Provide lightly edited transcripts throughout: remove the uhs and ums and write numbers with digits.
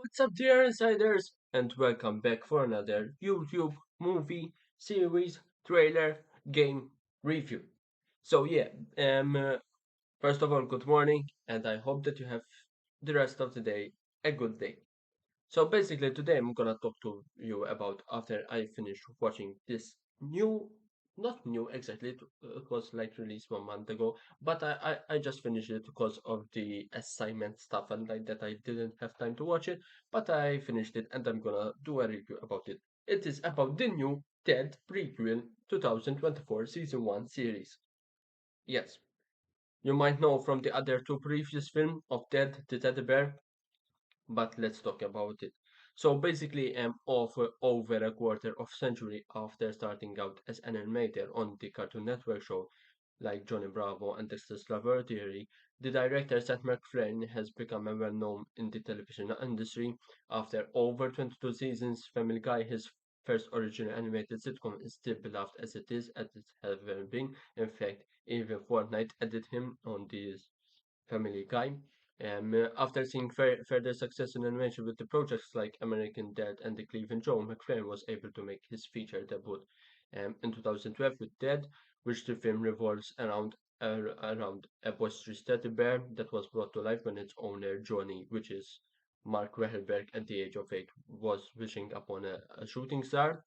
What's up, dear insiders? And welcome back for another YouTube movie series trailer game review. So yeah, um, uh, first of all, good morning, and I hope that you have the rest of the day a good day. So basically, today I'm gonna talk to you about after I finish watching this new, not new exactly, it was like released 1 month ago, but I just finished it because of the assignment stuff and like that I didn't have time to watch it, but I finished it and I'm gonna do a review about it. It is about the new Ted prequel 2024 season 1 series. Yes, you might know from the other two previous films of Ted the Teddy Bear, but let's talk about it. So basically, over a quarter of century after starting out as an animator on the Cartoon Network show like Johnny Bravo and Dexter's Laboratory, the director Seth MacFarlane has become a well-known in the television industry. After over 22 seasons, Family Guy, his first original animated sitcom, is still beloved as it is, as it has ever been. In fact, even Fortnite added him on this Family Guy. After seeing further success in animation with the projects like American Dad and The Cleveland Joe, McFarlane was able to make his feature debut in 2012 with Dead, which the film revolves around a boisterous teddy bear that was brought to life when its owner, Johnny, which is Mark Wahlberg, at the age of 8, was wishing upon a shooting star.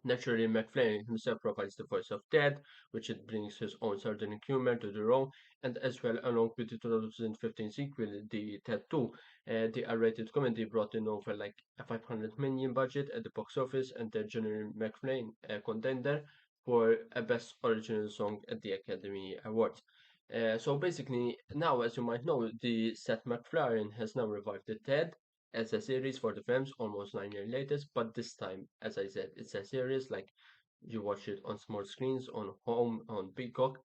Naturally, McFlynn himself provides the voice of Ted, which it brings his own sardonic humor to the role, and as well, along with the 2015 sequel, the Ted 2, the R-rated comedy brought in over like a 500 million budget at the box office, and the General McFlynn a contender for a Best Original Song at the Academy Awards. So basically, now, as you might know, the Seth MacFarlane has now revived the Ted as a series for the films almost 9 years later, but this time, as I said, it's a series like you watch it on small screens, on home, on Peacock,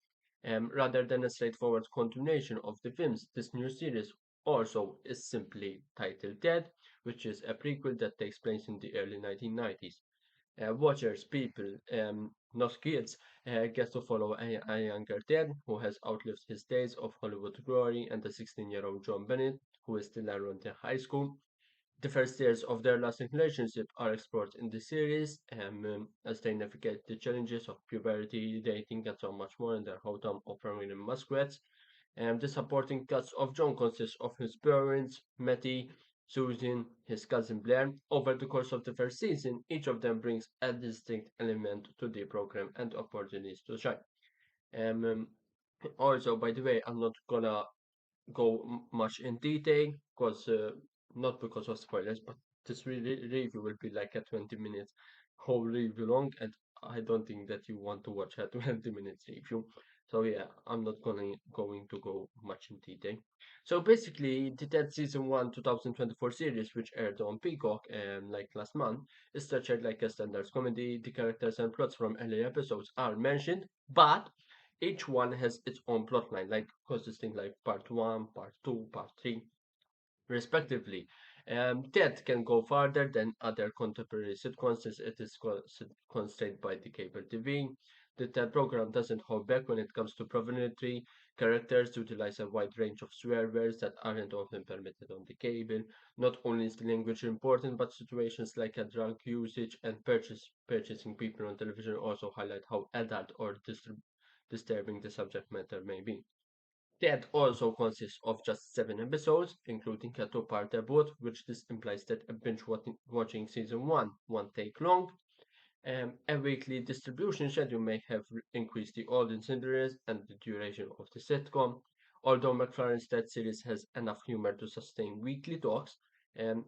rather than a straightforward continuation of the films. This new series also is simply titled Dead, which is a prequel that takes place in the early 1990s. Watchers, people, not kids, get to follow a younger Ted who has outlived his days of Hollywood glory and the 16-year-old John Bennett who is still around in high school. The first years of their lasting relationship are explored in the series, as they navigate the challenges of puberty, dating, and so much more in their hometown of Permian Muskrats. And the supporting cast of John consists of his parents, Matty, Susan, his cousin Blair. Over the course of the first season, each of them brings a distinct element to the program and opportunities to shine. Um, Also, by the way, I'm not gonna go much in detail because not because of spoilers, but this review will be like a 20 minutes whole review long, and I don't think that you want to watch a 20 minutes review. So yeah, I'm not going to go much in detail. So basically, the Dead Season 1 2024 series, which aired on Peacock like last month, is structured like a standard comedy. The characters and plots from earlier episodes are mentioned, but each one has its own plotline, like consisting like part one, part two, part three, respectively. That can go farther than other contemporary sitcoms since it is constrained by the cable TV. The TED program doesn't hold back when it comes to profanity. Characters utilize a wide range of swear words that aren't often permitted on the cable. Not only is the language important, but situations like a drug usage and purchasing people on television also highlight how adult or disturbing the subject matter may be. That also consists of just 7 episodes, including a two-part debut, which this implies that a binge watching season one take long. A weekly distribution schedule may have increased the audience interest and the duration of the sitcom. Although McFarlane's Dead series has enough humor to sustain weekly talks, um,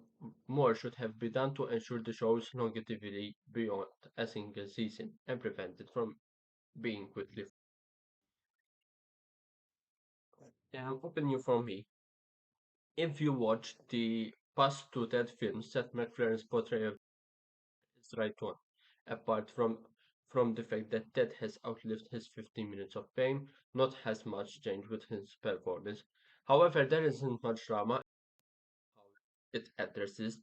more should have been done to ensure the show's longevity beyond a single season and prevent it from being quickly. Opinion from me. If you watch the past two Ted films, Seth MacFarlane's portrayal is right one. Apart from the fact that Ted has outlived his 15 minutes of fame, not has much changed with his performance. However, there isn't much drama how it addresses,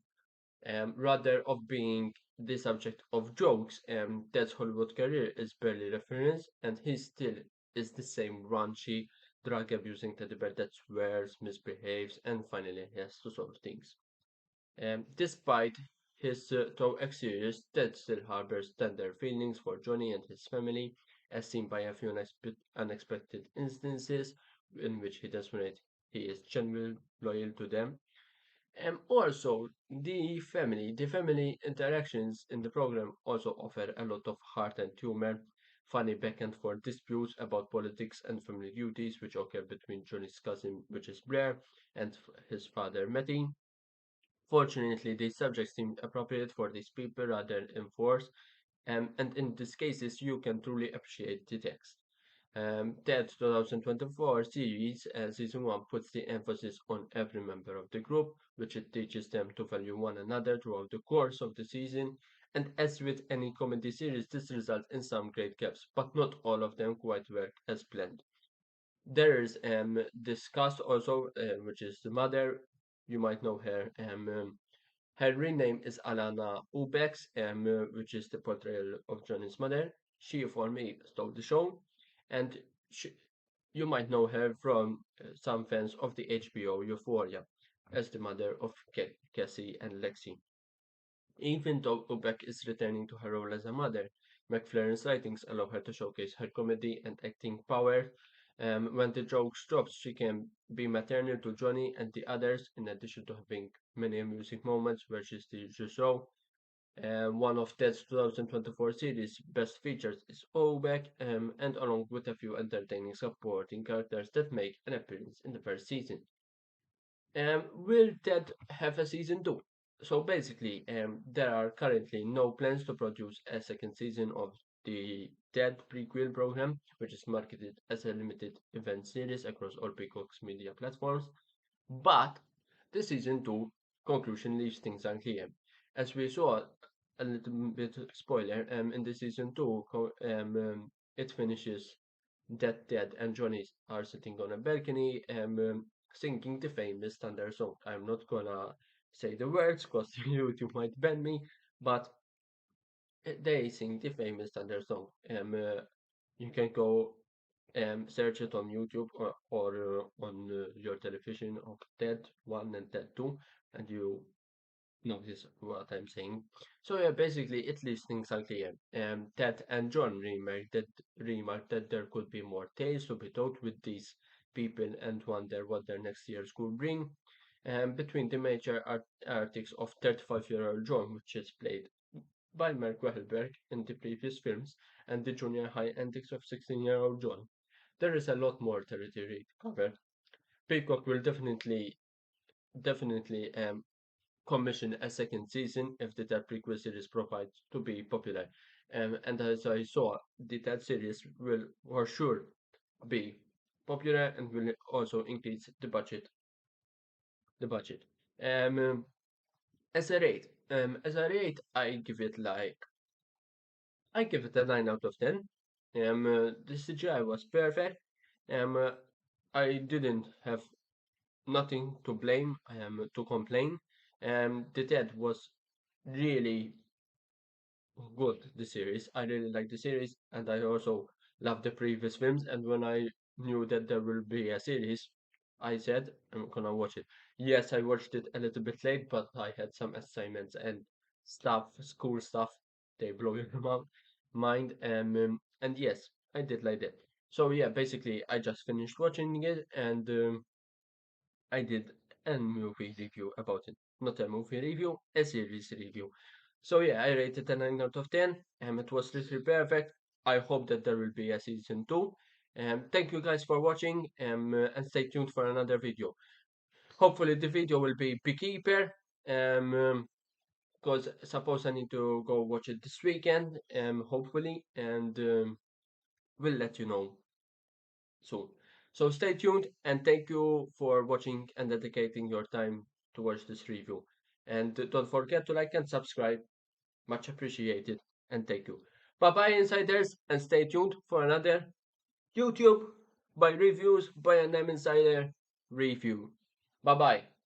rather of being the subject of jokes. Ted's Hollywood career is barely referenced, and he still is the same raunchy, drug abusing teddy bear that swears, misbehaves, and finally has to solve things. Despite his toe exteriors, Ted still harbors tender feelings for Johnny and his family, as seen by a few unexpected instances in which he demonstrates he is genuinely loyal to them. Also, the family interactions in the program also offer a lot of heart and humor, funny back and forth disputes about politics and family duties which occur between Johnny's cousin, which is Blair, and his father, Matty. Fortunately, these subjects seem appropriate for these people rather than enforced, and in these cases, you can truly appreciate the text. That 2024 series, season 1, puts the emphasis on every member of the group, which it teaches them to value one another throughout the course of the season. And as with any comedy series, this results in some great gaps, but not all of them quite work as planned. There is this cast also, which is the mother. You might know her. Her real name is Alana Ubex, which is the portrayal of Johnny's mother. She, for me, stole the show, and she, you might know her from some fans of the HBO Euphoria as the mother of Cassie and Lexi. Even though Ubeck is returning to her role as a mother, McFlarren's writings allow her to showcase her comedy and acting power. When the jokes drops, she can be maternal to Johnny and the others, in addition to having many amusing moments where she steals the show. One of Ted's 2024 series' best features is Obeck, and along with a few entertaining supporting characters that make an appearance in the first season. Will Ted have a season 2? So basically, there are currently no plans to produce a second season of the Ted prequel program, which is marketed as a limited event series across all Peacock's media platforms. But the season 2 conclusion leaves things unclear. As we saw, a little bit spoiler, in the season 2, it finishes that Ted and Johnny are sitting on a balcony singing the famous Thunder song. I'm not gonna say the words because YouTube might ban me, but they sing the famous Thunder song. You can go search it on YouTube or on your television of Ted 1 and Ted 2, and you notice what I'm saying. So yeah, basically it leaves things unclear. Ted and John remarked that there could be more tales to be told with these people and wonder what their next years could bring. Between the major artics of 35-year-old John, which is played by Mark Wahlberg in the previous films, and the junior high antics of 16-year-old John, there is a lot more territory to cover. Peacock will definitely commission a second season if the Ted prequel series provides to be popular. And as I saw, the Ted series will for sure be popular and will also increase the budget. The budget. Um, as a rate, I give it a 9 out of 10. The CGI was perfect. Um, I didn't have nothing to blame, to complain. The Ted was really good, the series. I really like the series, and I also love the previous films. And when I knew that there will be a series, I said I'm gonna watch it. Yes, I watched it a little bit late, but I had some assignments and stuff, school stuff. They blow your mind. And yes, I did like that. So yeah, basically, I just finished watching it, and I did a movie review about it. Not a movie review, a series review. So yeah, I rated a 9 out of 10. It was literally perfect. I hope that there will be a season 2. Thank you guys for watching, and stay tuned for another video. Hopefully the video will be Beekeeper, because suppose I need to go watch it this weekend, hopefully, and we'll let you know soon. So stay tuned, and thank you for watching and dedicating your time towards this review. And don't forget to like and subscribe. Much appreciated. And thank you. Bye bye, insiders, and stay tuned for another YouTube by reviews by an M Insider review. Bye bye.